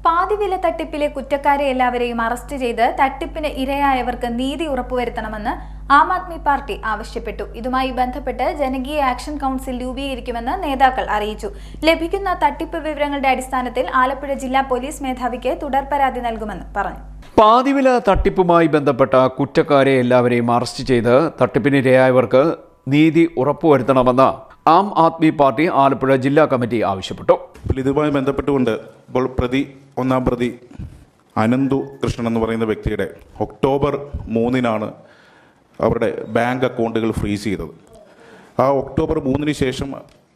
പാതിവില തട്ടിപ്പിലെ കുറ്റക്കാരെ എല്ലാവരെയും അറസ്റ്റ് ചെയ്ത് തട്ടിപ്പിന് ഇരയായവർക്ക് നീതി ഉറപ്പുവരുത്തണമെന്ന് ആം ആദ്മി പാർട്ടി ആവശ്യപ്പെട്ടു. ഇതുമായി ബന്ധപ്പെട്ട് ജനകീയ ആക്ഷൻ കൗൺസിൽ രൂപീകരിക്കുമെന്ന് നേതാക്കൾ അറിയിച്ചു. ലഭിക്കുന്ന തട്ടിപ്പ് വിവരങ്ങളുടെ അടിസ്ഥാനത്തിൽ ആലപ്പുഴ ജില്ലാ പോലീസ് മേധാവിക്ക് തുടർ പരാതി നൽകുമെന്ന് പറഞ്ഞു. പാതിവില തട്ടിപ്പുമായി ബന്ധപ്പെട്ട കുറ്റക്കാരെ എല്ലാവരെയും അറസ്റ്റ് ചെയ്ത് തട്ടിപ്പിനിരയായവർക്ക് നീതി ഉറപ്പുവരുത്തണമെന്ന് ആം ആദ്മി പാർട്ടി ആലപ്പുഴ ജില്ലാ കമ്മിറ്റി ആവശ്യപ്പെട്ടു. ഇതുമായി ബന്ധപ്പെട്ടുകൊണ്ട് ഇപ്പോൾ ഒന്നാം പ്രതി അനന്തു കൃഷ്ണൻ എന്ന് പറയുന്ന വ്യക്തിയുടെ ഒക്ടോബർ 3 അവരുടെ ബാങ്ക് അക്കൗണ്ടുകൾ ഫ്രീസ് ചെയ്തത്. ആ ഒക്ടോബർ 3 ശേഷം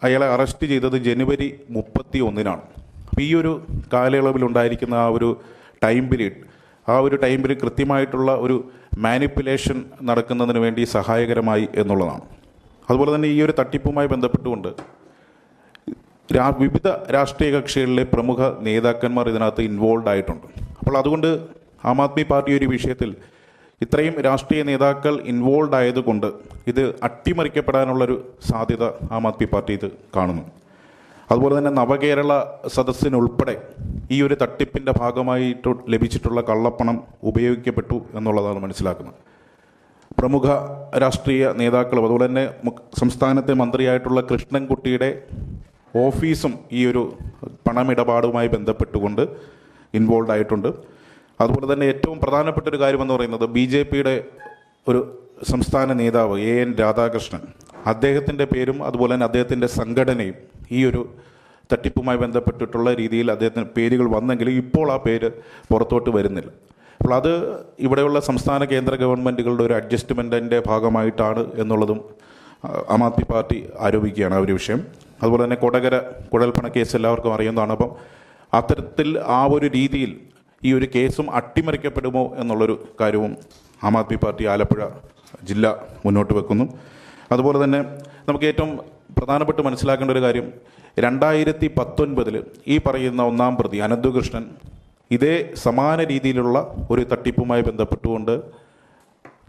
അയാളെ അറസ്റ്റ് ചെയ്തത് ജനുവരി 31. അപ്പോൾ ഈ ഒരു കാലയളവിലുണ്ടായിരിക്കുന്ന ആ ഒരു ടൈം പീരീഡ് കൃത്യമായിട്ടുള്ള ഒരു മാനിപ്പുലേഷൻ നടക്കുന്നതിന് വേണ്ടി സഹായകരമായി എന്നുള്ളതാണ്. അതുപോലെ തന്നെ ഈ ഒരു തട്ടിപ്പുമായി ബന്ധപ്പെട്ടുകൊണ്ട് വിവിധ രാഷ്ട്രീയ കക്ഷികളിലെ പ്രമുഖ നേതാക്കന്മാർ ഇതിനകത്ത് ഇൻവോൾവ് ആയിട്ടുണ്ട്. അപ്പോൾ അതുകൊണ്ട് ആം ആദ്മി പാർട്ടി ഒരു വിഷയത്തിൽ ഇത്രയും രാഷ്ട്രീയ നേതാക്കൾ ഇൻവോൾവ് ആയതുകൊണ്ട് ഇത് അട്ടിമറിക്കപ്പെടാനുള്ളൊരു സാധ്യത ആം ആദ്മി പാർട്ടി ഇത് കാണുന്നു. അതുപോലെ തന്നെ നവകേരള സദസ്സിനുൾപ്പെടെ ഈ ഒരു തട്ടിപ്പിൻ്റെ ഭാഗമായിട്ട് ലഭിച്ചിട്ടുള്ള കള്ളപ്പണം ഉപയോഗിക്കപ്പെട്ടു എന്നുള്ളതാണ് മനസ്സിലാക്കുന്നത്. പ്രമുഖ രാഷ്ട്രീയ നേതാക്കളും അതുപോലെ തന്നെ സംസ്ഥാനത്തെ മന്ത്രിയായിട്ടുള്ള കൃഷ്ണൻകുട്ടിയുടെ ഓഫീസും ഈ ഒരു പണമിടപാടുമായി ബന്ധപ്പെട്ടുകൊണ്ട് ഇൻവോൾവ് ആയിട്ടുണ്ട്. അതുപോലെ തന്നെ ഏറ്റവും പ്രധാനപ്പെട്ട ഒരു കാര്യമെന്ന് പറയുന്നത് BJPയുടെ ഒരു സംസ്ഥാന നേതാവ് AN രാധാകൃഷ്ണൻ, അദ്ദേഹത്തിൻ്റെ പേരും അതുപോലെ തന്നെ അദ്ദേഹത്തിൻ്റെ സംഘടനയും ഈ ഒരു തട്ടിപ്പുമായി ബന്ധപ്പെട്ടിട്ടുള്ള രീതിയിൽ അദ്ദേഹത്തിന് പേരുകൾ വന്നെങ്കിലും ഇപ്പോൾ ആ പേര് പുറത്തോട്ട് വരുന്നില്ല. അപ്പോൾ അത് ഇവിടെയുള്ള സംസ്ഥാന കേന്ദ്ര ഗവൺമെൻറ്റുകളുടെ ഒരു അഡ്ജസ്റ്റ്മെൻറ്റിൻ്റെ ഭാഗമായിട്ടാണ് എന്നുള്ളതും ആം ആദ്മി പാർട്ടി ആരോപിക്കുകയാണ് ആ ഒരു വിഷയം. അതുപോലെ തന്നെ കൊടകര കുഴൽപ്പണ കേസ് എല്ലാവർക്കും അറിയുന്നതാണ്. അപ്പം അത്തരത്തിൽ ആ ഒരു രീതിയിൽ ഈ ഒരു കേസും അട്ടിമറിക്കപ്പെടുമോ എന്നുള്ളൊരു കാര്യവും ആം ആദ്മി പാർട്ടി ആലപ്പുഴ ജില്ല മുന്നോട്ട് വെക്കുന്നു. അതുപോലെ തന്നെ നമുക്ക് ഏറ്റവും പ്രധാനപ്പെട്ട് മനസ്സിലാക്കേണ്ട ഒരു കാര്യം 2019 ഈ പറയുന്ന ഒന്നാം പ്രതി അനന്തു കൃഷ്ണൻ ഇതേ സമാന രീതിയിലുള്ള ഒരു തട്ടിപ്പുമായി ബന്ധപ്പെട്ടുകൊണ്ട്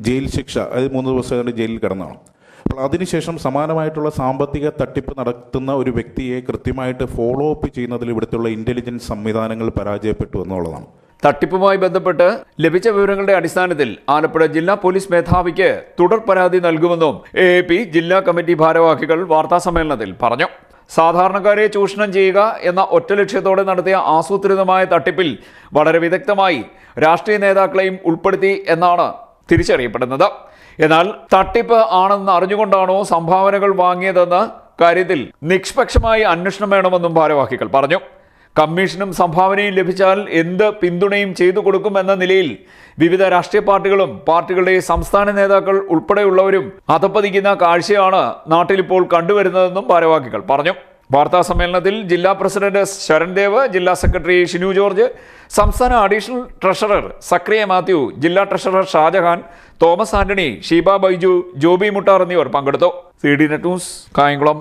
ജയിൽ ശിക്ഷ, അതായത് 3 ദിവസം ജയിലിൽ കിടന്നതാണ്. അപ്പോൾ അതിനുശേഷം സമാനമായിട്ടുള്ള സാമ്പത്തിക തട്ടിപ്പ് നടത്തുന്ന ഒരു വ്യക്തിയെ കൃത്യമായിട്ട് ഫോളോ അപ്പ് ചെയ്യുന്നതിൽ ഇവിടുത്തെ ഇൻ്റലിജൻസ് സംവിധാനങ്ങൾ പരാജയപ്പെട്ടു എന്നുള്ളതാണ്. തട്ടിപ്പുമായി ബന്ധപ്പെട്ട് ലഭിച്ച വിവരങ്ങളുടെ അടിസ്ഥാനത്തിൽ ആലപ്പുഴ ജില്ലാ പോലീസ് മേധാവിക്ക് തുടർ പരാതി നൽകുമെന്നും AAP ജില്ലാ കമ്മിറ്റി ഭാരവാഹികൾ വാർത്താസമ്മേളനത്തിൽ പറഞ്ഞു. സാധാരണക്കാരെ ചൂഷണം ചെയ്യുക എന്ന ഒറ്റ ലക്ഷ്യത്തോടെ നടത്തിയ ആസൂത്രിതമായ തട്ടിപ്പിൽ വളരെ വിദഗ്ധമായി രാഷ്ട്രീയ നേതാക്കളെയും ഉൾപ്പെടുത്തി എന്നാണ് തിരിച്ചറിയപ്പെടുന്നത്. എന്നാൽ തട്ടിപ്പ് ആണെന്ന് അറിഞ്ഞുകൊണ്ടാണോ സംഭാവനകൾ വാങ്ങിയതെന്ന കാര്യത്തിൽ നിഷ്പക്ഷമായി അന്വേഷണം വേണമെന്നും ഭാരവാഹികൾ പറഞ്ഞു. കമ്മീഷനും സംഭാവനയും ലഭിച്ചാൽ എന്ത് പിന്തുണയും ചെയ്തു കൊടുക്കുമെന്ന നിലയിൽ വിവിധ രാഷ്ട്രീയ പാർട്ടികളും പാർട്ടികളുടെ സംസ്ഥാന നേതാക്കൾ ഉൾപ്പെടെയുള്ളവരും അധപ്പതിക്കുന്ന കാഴ്ചയാണ് നാട്ടിലിപ്പോൾ കണ്ടുവരുന്നതെന്നും ഭാരവാഹികൾ പറഞ്ഞു. വാർത്താ സമ്മേളനത്തിൽ ജില്ലാ പ്രസിഡന്റ് ശരൺദേവ്, ജില്ലാ സെക്രട്ടറി ഷിനു ജോർജ്, സംസ്ഥാന അഡീഷണൽ ട്രഷറർ സക്രിയ മാത്യു, ജില്ലാ ട്രഷറർ ഷാജഹാൻ, തോമസ് ആന്റണി, ഷീബ ബൈജു, ജോബി മുട്ടാർ എന്നിവർ പങ്കെടുത്തു. CD net news, Kayamkulam.